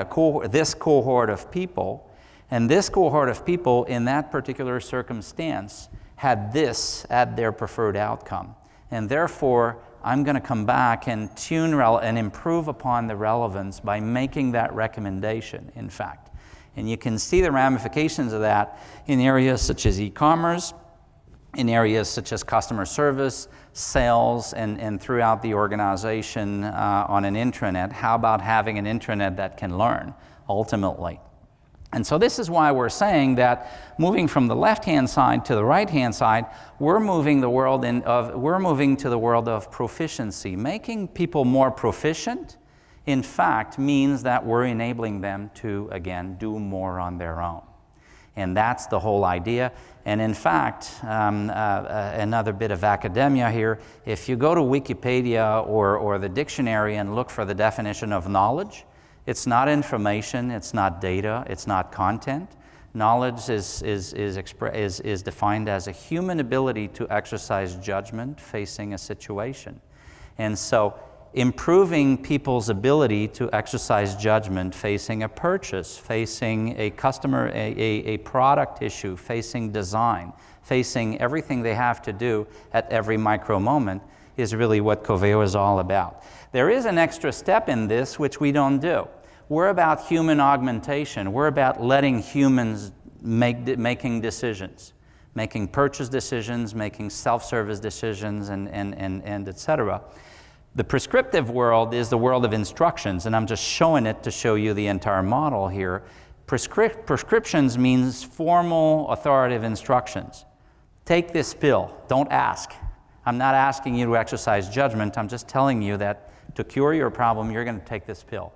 this cohort of people. And this cohort of people in that particular circumstance had this at their preferred outcome. And therefore, I'm going to come back and tune and improve upon the relevance by making that recommendation, in fact. And you can see the ramifications of that in areas such as e-commerce, in areas such as customer service, sales, and throughout the organization on an intranet. How about having an intranet that can learn, ultimately? And so this is why we're saying that moving from the left-hand side to the right-hand side, we're moving to the world of proficiency. Making people more proficient, in fact, means that we're enabling them to, again, do more on their own. And that's the whole idea. And in fact, another bit of academia here, if you go to Wikipedia or the dictionary and look for the definition of knowledge, it's not information, it's not data, it's not content. Knowledge is defined as a human ability to exercise judgment facing a situation. And so improving people's ability to exercise judgment facing a purchase, facing a customer, a product issue, facing design, facing everything they have to do at every micro moment is really what Coveo is all about. There is an extra step in this which we don't do. We're about human augmentation. We're about letting humans making decisions, making purchase decisions, making self-service decisions, and et cetera. The prescriptive world is the world of instructions, and I'm just showing it to show you the entire model here. Prescriptions means formal, authoritative instructions. Take this pill. Don't ask. I'm not asking you to exercise judgment. I'm just telling you that to cure your problem, you're going to take this pill.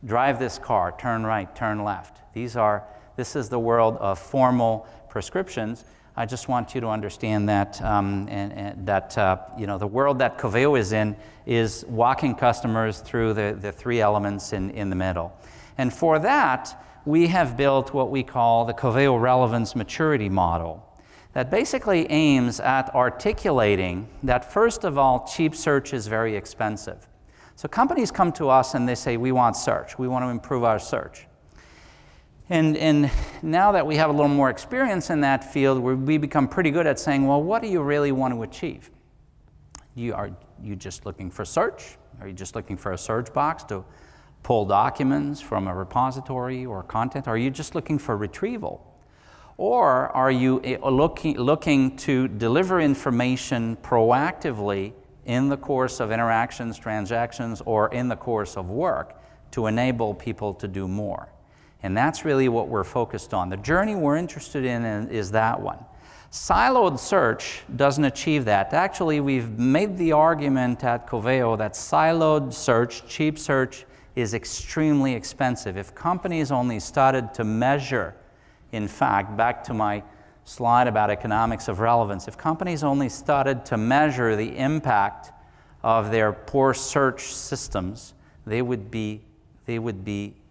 Drive this car. Turn right. Turn left. This is the world of formal prescriptions. I just want you to understand that the world that Coveo is in is walking customers through the three elements in the middle. And for that, we have built what we call the Coveo Relevance Maturity Model that basically aims at articulating that, first of all, cheap search is very expensive. So companies come to us and they say, we want search. We want to improve our search. And now that we have a little more experience in that field, we become pretty good at saying, well, what do you really want to achieve? Are you just looking for search? Are you just looking for a search box to pull documents from a repository or content? Are you just looking for retrieval? Or are you looking to deliver information proactively in the course of interactions, transactions, or in the course of work to enable people to do more? And that's really what we're focused on. The journey we're interested in is that one. Siloed search doesn't achieve that. Actually, we've made the argument at Coveo that siloed search, cheap search, is extremely expensive. If companies only started to measure, in fact, back to my slide about economics of relevance, if companies only started to measure the impact of their poor search systems, they would be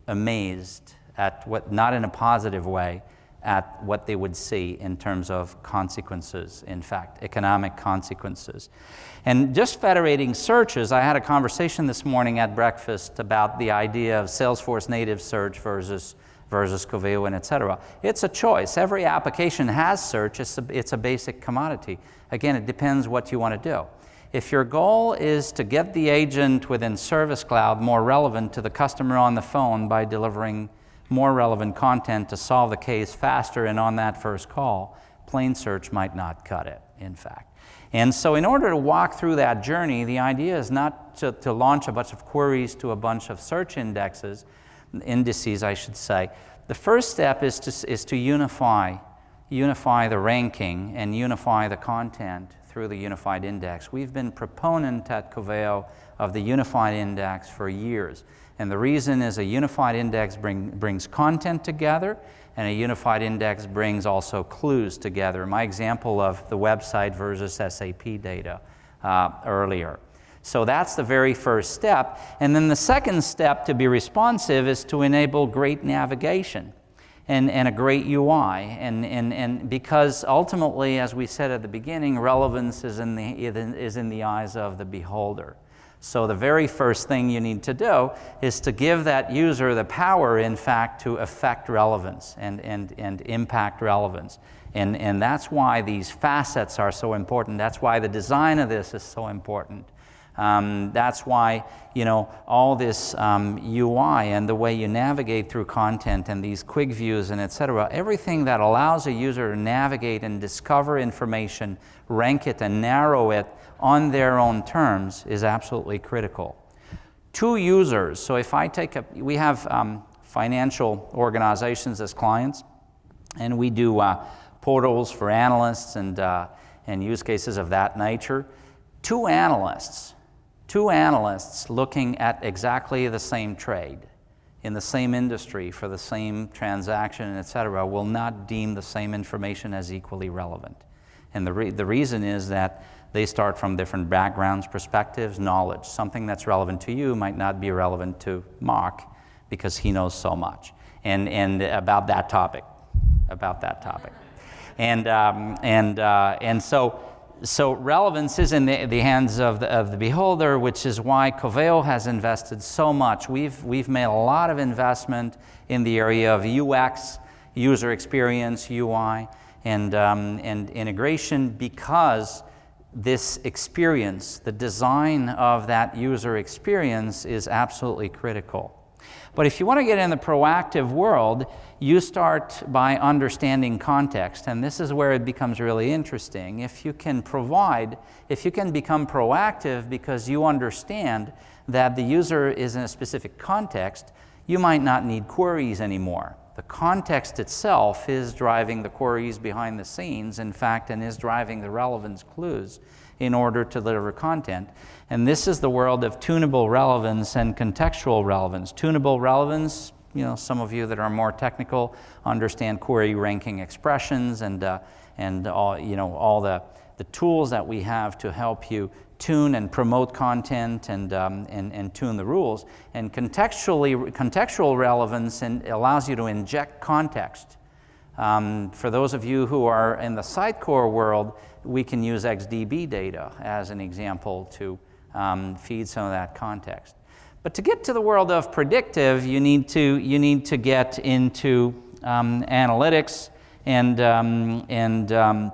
amazed at what, not in a positive way, at what they would see in terms of consequences, in fact, economic consequences. And just federating searches, I had a conversation this morning at breakfast about the idea of Salesforce native search versus Coveo and et cetera. It's a choice. Every application has search. It's a basic commodity. Again, it depends what you want to do. If your goal is to get the agent within Service Cloud more relevant to the customer on the phone by delivering more relevant content to solve the case faster and on that first call, plain search might not cut it, in fact. And so in order to walk through that journey, the idea is not to launch a bunch of queries to a bunch of search indices, I should say. The first step is to unify the ranking and unify the content through the unified index. We've been proponent at Coveo of the unified index for years. And the reason is a unified index brings content together, and a unified index brings also clues together. My example of the website versus SAP data earlier. So that's the very first step. And then the second step to be responsive is to enable great navigation and a great UI. And because ultimately, as we said at the beginning, relevance is in the eyes of the beholder. So the very first thing you need to do is to give that user the power, in fact, to affect relevance and impact relevance. And that's why these facets are so important. That's why the design of this is so important. That's why, all this UI and the way you navigate through content and these quick views and etc., everything that allows a user to navigate and discover information, rank it and narrow it on their own terms is absolutely critical. To users, so if I we have financial organizations as clients, and we do portals for analysts and use cases of that nature. Two analysts looking at exactly the same trade in the same industry for the same transaction, etc., will not deem the same information as equally relevant. And the reason is that they start from different backgrounds, perspectives, knowledge. Something that's relevant to you might not be relevant to Mark because he knows so much and about that topic. And so relevance is in the hands of the beholder, which is why Coveo has invested so much. We've made a lot of investment in the area of UX, user experience, UI, and integration, because this experience, the design of that user experience, is absolutely critical. But if you want to get in the proactive world, you start by understanding context, and this is where it becomes really interesting. If you can become proactive because you understand that the user is in a specific context, you might not need queries anymore. The context itself is driving the queries behind the scenes, in fact, and is driving the relevance clues in order to deliver content. And this is the world of tunable relevance and contextual relevance. Tunable relevance, some of you that are more technical understand query ranking expressions and all the tools that we have to help you tune and promote content and tune the rules. And contextual relevance allows you to inject context. For those of you who are in the Sitecore world, we can use XDB data as an example to feed some of that context. But to get to the world of predictive, you need to get into analytics and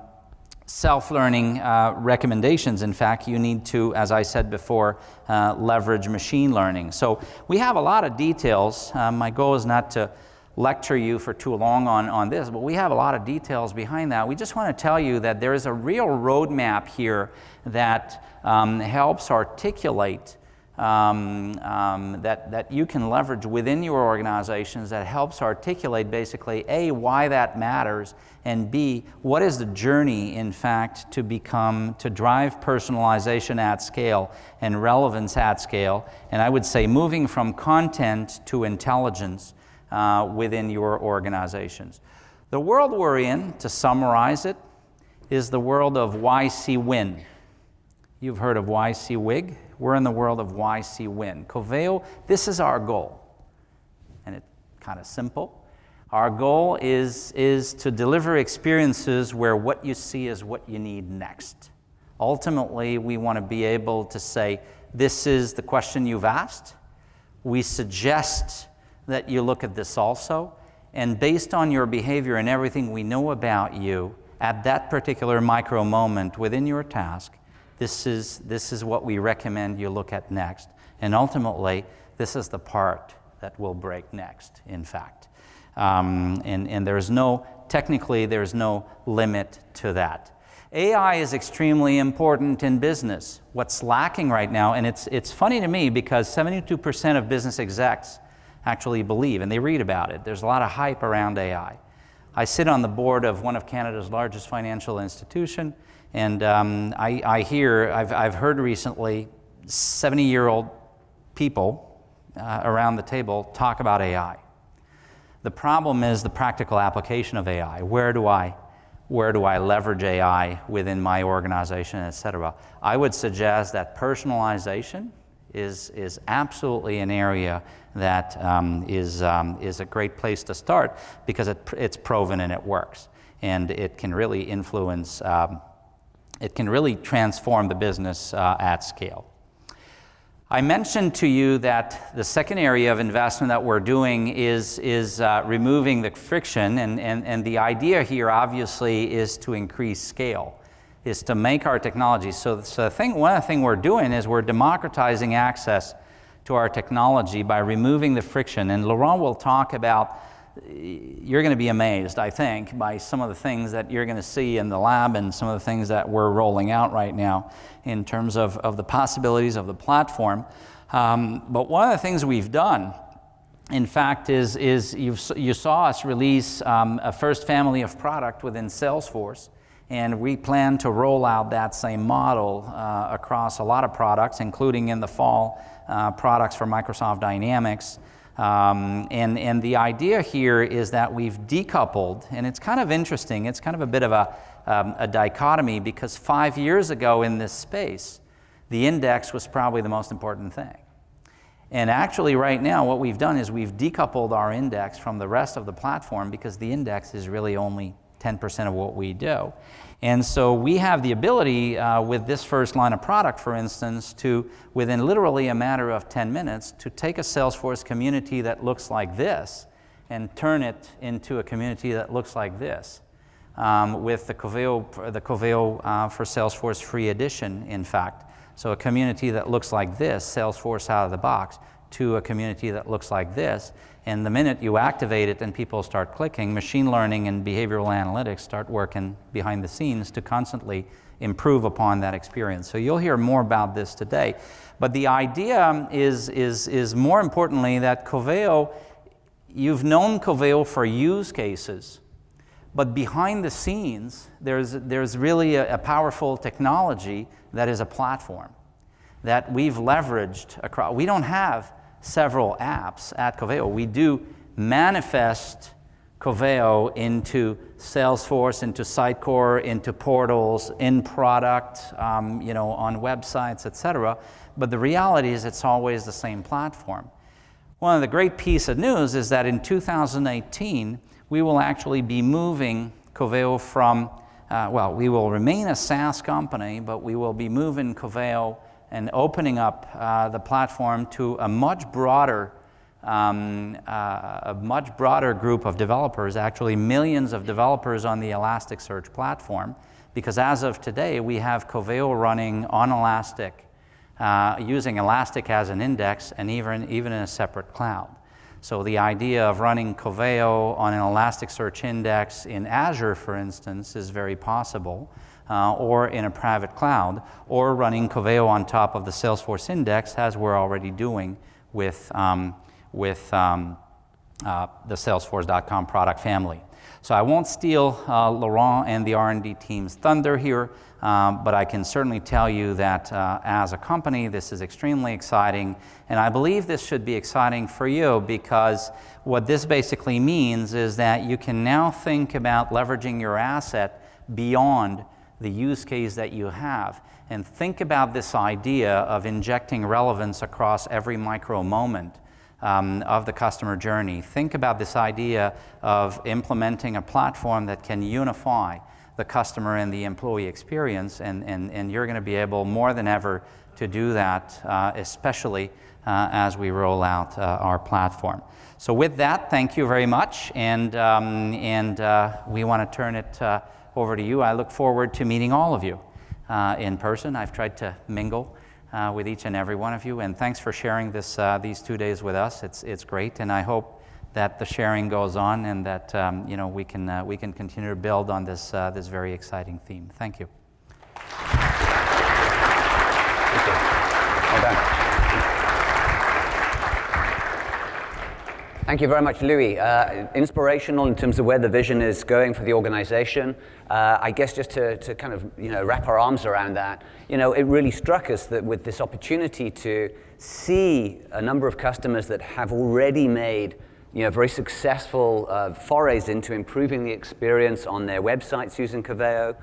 self-learning recommendations. In fact, you need to, as I said before, leverage machine learning. So we have a lot of details. My goal is not to lecture you for too long on this, but we have a lot of details behind that. We just want to tell you that there is a real roadmap here that helps articulate that you can leverage within your organizations, that helps articulate basically A, why that matters, and B, what is the journey, in fact, to drive personalization at scale and relevance at scale, and I would say moving from content to intelligence within your organizations. The world we're in, to summarize it, is the world of YC Win. You've heard of YC Wig. We're in the world of YC Win. Coveo, this is our goal. And it's kind of simple. Our goal is to deliver experiences where what you see is what you need next. Ultimately, we want to be able to say, this is the question you've asked. We suggest that you look at this also. And based on your behavior and everything we know about you, at that particular micro moment within your task, this is what we recommend you look at next. And ultimately, this is the part that will break next, in fact. And technically, there's no limit to that. AI is extremely important in business. What's lacking right now, and it's funny to me because 72% of business execs actually believe, and they read about it. There's a lot of hype around AI. I sit on the board of one of Canada's largest financial institution, and I've heard recently 70-year-old people around the table talk about AI. The problem is the practical application of AI. Where do I leverage AI within my organization, et cetera? I would suggest that personalization is absolutely an area that is a great place to start because it's proven and it works. And it can really influence, it can really transform the business at scale. I mentioned to you that the second area of investment that we're doing is removing the friction, and the idea here obviously is to increase scale. is to make our technology. So one of the things we're doing is we're democratizing access to our technology by removing the friction. And Laurent will talk about, you're going to be amazed, I think, by some of the things that you're going to see in the lab and some of the things that we're rolling out right now in terms of the possibilities of the platform. But one of the things we've done, in fact, is you saw us release a first family of product within Salesforce, and we plan to roll out that same model across a lot of products, including in the fall, products for Microsoft Dynamics. And the idea here is that we've decoupled, and it's kind of interesting, it's kind of a bit of a dichotomy, because 5 years ago in this space, the index was probably the most important thing. And actually right now what we've done is we've decoupled our index from the rest of the platform, because the index is really only 10% of what we do. And so we have the ability with this first line of product, for instance, to, within literally a matter of 10 minutes, to take a Salesforce community that looks like this and turn it into a community that looks like this. With the Coveo for Salesforce free edition, in fact. So a community that looks like this, Salesforce out of the box, to a community that looks like this. And the minute you activate it and people start clicking, machine learning and behavioral analytics start working behind the scenes to constantly improve upon that experience. So you'll hear more about this today. But the idea is more importantly that Coveo, you've known Coveo for use cases, but behind the scenes, there's really a powerful technology that is a platform that we've leveraged across. We don't have several apps at Coveo. We do manifest Coveo into Salesforce, into Sitecore, into portals, in product, on websites, etc. But the reality is it's always the same platform. One of the great pieces of news is that in 2018, we will actually be moving Coveo from, we will remain a SaaS company, but we will be moving Coveo and opening up the platform to a much broader group of developers, actually millions of developers on the Elasticsearch platform, because as of today, we have Coveo running on Elastic, using Elastic as an index, and even in a separate cloud. So the idea of running Coveo on an Elasticsearch index in Azure, for instance, is very possible, or in a private cloud, or running Coveo on top of the Salesforce index, as we're already doing with the Salesforce.com product family. So I won't steal Laurent and the R&D team's thunder here, but I can certainly tell you that as a company, this is extremely exciting, and I believe this should be exciting for you, because what this basically means is that you can now think about leveraging your asset beyond the use case that you have, and think about this idea of injecting relevance across every micro moment of the customer journey. Think about this idea of implementing a platform that can unify the customer and the employee experience, and you're going to be able more than ever to do that, especially as we roll out our platform. So with that, thank you very much, and we want to turn it over to you. I look forward to meeting all of you in person. I've tried to mingle with each and every one of you, and thanks for sharing these 2 days with us. It's great, and I hope that the sharing goes on, and that we can continue to build on this very exciting theme. Thank you. Thank you. Well done. Thank you very much, Louis. Inspirational in terms of where the vision is going for the organization. I guess just to kind of wrap our arms around that, it really struck us that with this opportunity to see a number of customers that have already made very successful forays into improving the experience on their websites using Coveo,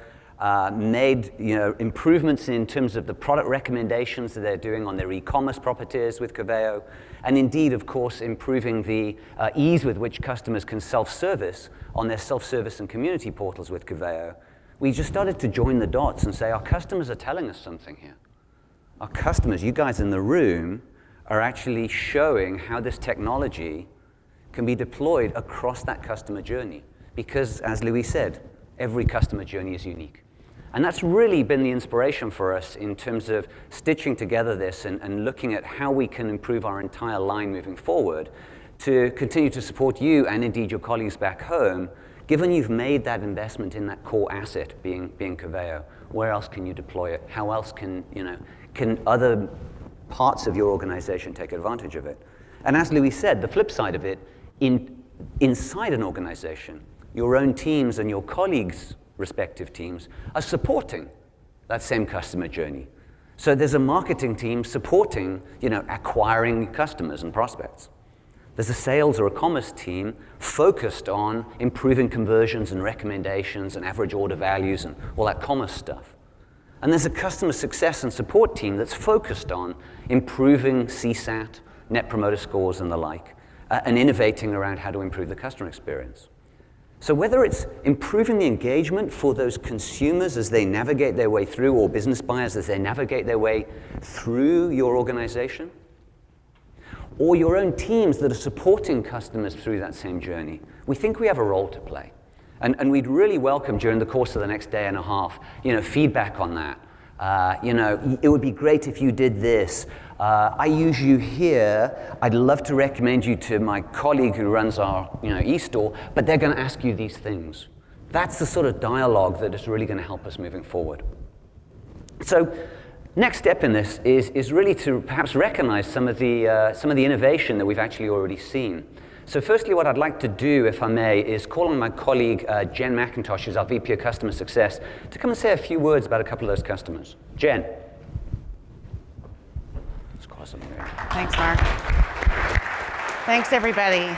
made improvements in terms of the product recommendations that they're doing on their e-commerce properties with Coveo, and indeed, of course, improving the ease with which customers can self-service on their self-service and community portals with Coveo. We just started to join the dots and say, our customers are telling us something here. Our customers, you guys in the room, are actually showing how this technology can be deployed across that customer journey. Because, as Louis said, every customer journey is unique. And that's really been the inspiration for us in terms of stitching together this and looking at how we can improve our entire line moving forward to continue to support you and indeed your colleagues back home, given you've made that investment in that core asset being Coveo. Where else can you deploy it? How else can other parts of your organization take advantage of it? And as Louis said, the flip side of it, inside an organization, your own teams and your colleagues' respective teams are supporting that same customer journey. So there's a marketing team supporting, acquiring customers and prospects. There's a sales or a commerce team focused on improving conversions and recommendations and average order values and all that commerce stuff. And there's a customer success and support team that's focused on improving CSAT, Net Promoter Scores and the like, and innovating around how to improve the customer experience. So whether it's improving the engagement for those consumers as they navigate their way through, or business buyers as they navigate their way through your organization, or your own teams that are supporting customers through that same journey, we think we have a role to play. And we'd really welcome, during the course of the next day and a half, feedback on that. It would be great if you did this. I use you here. I'd love to recommend you to my colleague who runs our e-store, but they're going to ask you these things. That's the sort of dialogue that is really going to help us moving forward. So next step in this is really to perhaps recognize some of the innovation that we've actually already seen. So firstly, what I'd like to do, if I may, is call on my colleague, Jen McIntosh, who's our VP of Customer Success, to come and say a few words about a couple of those customers. Jen. Thanks, Mark. Thanks, everybody.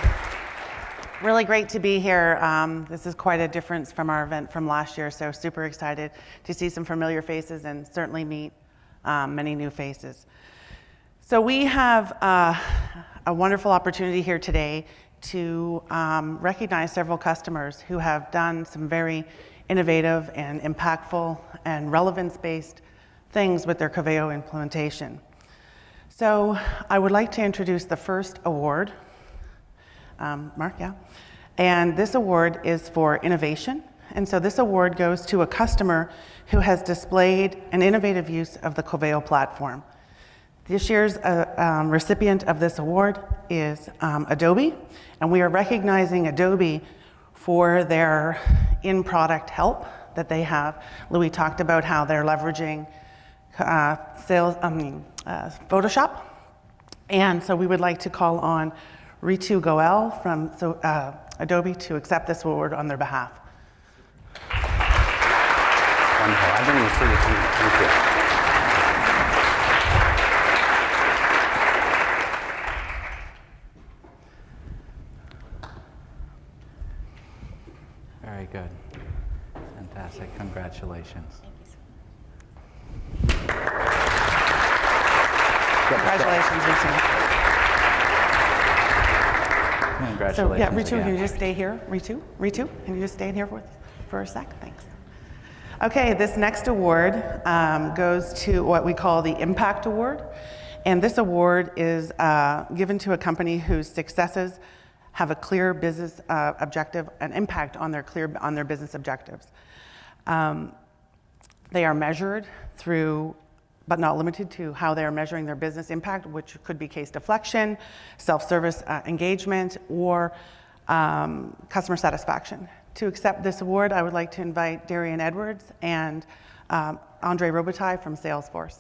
Really great to be here. This is quite a difference from our event from last year, so super excited to see some familiar faces and certainly meet many new faces. So we have a wonderful opportunity here today to recognize several customers who have done some very innovative and impactful and relevance-based things with their Coveo implementation. So I would like to introduce the first award. Mark, yeah? And this award is for innovation. And so this award goes to a customer who has displayed an innovative use of the Coveo platform. This year's recipient of this award is Adobe, and we are recognizing Adobe for their in-product help that they have. Louis talked about how they're leveraging Photoshop, and so we would like to call on Ritu Goel from Adobe to accept this award on their behalf. Wonderful. I didn't even see you coming. Thank you. Very good. Fantastic. Congratulations. Congratulations, Ritu. Congratulations. So yeah, Ritu, again. can you just stay here? Ritu, can you just stay here for a sec? Thanks. Okay, this next award goes to what we call the Impact Award. And this award is given to a company whose successes have a clear business objective, an impact on their business objectives. They are measured through, but not limited to, how they are measuring their business impact, which could be case deflection, self-service engagement, or customer satisfaction. To accept this award, I would like to invite Darian Edwards and Andre Robitaille from Salesforce.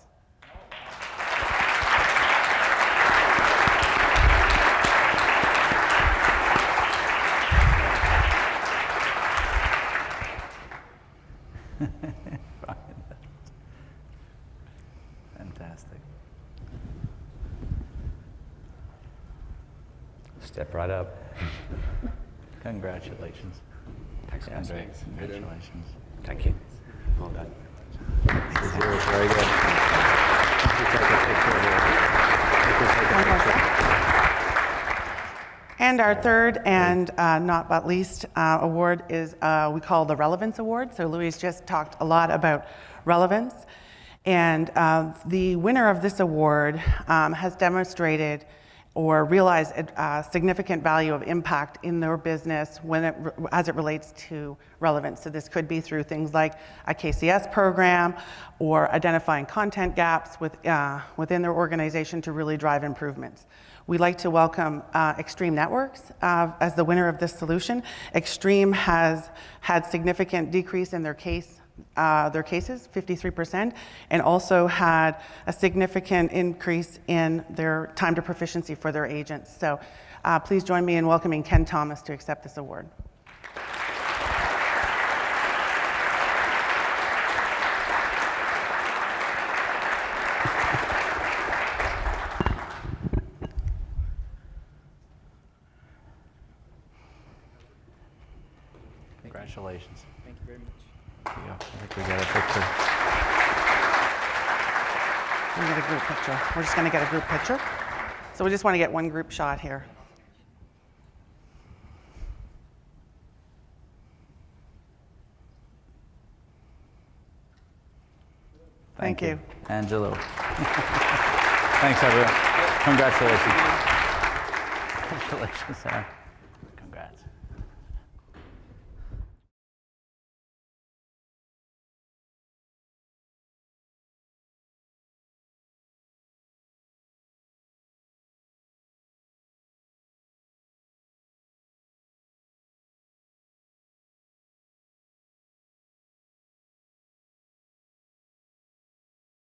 Fantastic. Step right up. Congratulations. Thanks, guys. Andre, congratulations. Thank you. Well done. This is yours. Very good. You take a picture here. And our third and not but least award is we call the Relevance Award. So Louis just talked a lot about relevance. And the winner of this award has demonstrated or realize a significant value of impact in their business as it relates to relevance. So this could be through things like a KCS program or identifying content gaps within their organization to really drive improvements. We'd like to welcome Extreme Networks as the winner of this solution. Extreme has had significant decrease in their cases, 53%, and also had a significant increase in their time to proficiency for their agents. So please join me in welcoming Ken Thomas to accept this award. Congratulations. Thank you very much. Yeah, I think we got a picture. We're gonna get a group picture. We're just going to get a group picture. So we just want to get one group shot here. Thank you. Angelo. Thanks, everyone. Congratulations. Congratulations, Sarah.